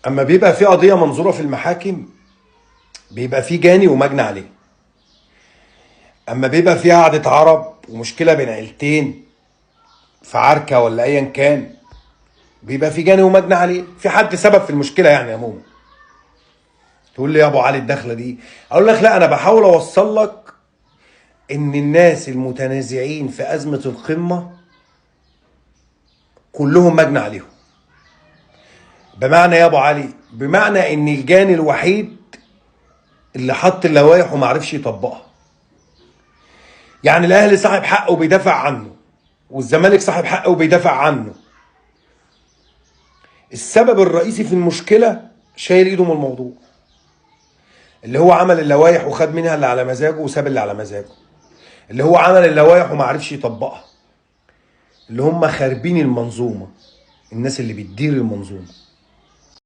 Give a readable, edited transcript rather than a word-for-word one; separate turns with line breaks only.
اما بيبقى في قضيه منظوره في المحاكم بيبقى في جاني ومجني عليه. اما بيبقى في قعده عرب ومشكله بين عيلتين في عركه ولا ايا كان، بيبقى في جاني ومجني عليه، في حد سبب في المشكله يعني عموما. تقول لي يا ابو علي الدخله دي، اقول لك لا، انا بحاول اوصل لك ان الناس المتنازعين في ازمه القمه كلهم مجني عليهم. بمعنى يا ابو علي، بمعنى ان الجاني الوحيد اللي حط اللوائح وما عرفش يطبقها. يعني الاهلي صاحب حق وبيدافع عنه، والزمالك صاحب حق وبيدافع عنه. السبب الرئيسي في المشكله شايل ايده من الموضوع، اللي هو عمل اللوائح وخد منها اللي على مزاجه وساب اللي على مزاجه، اللي هو عمل اللوائح وما عرفش يطبقها، اللي هم خاربين المنظومه، الناس اللي بتدير المنظومه.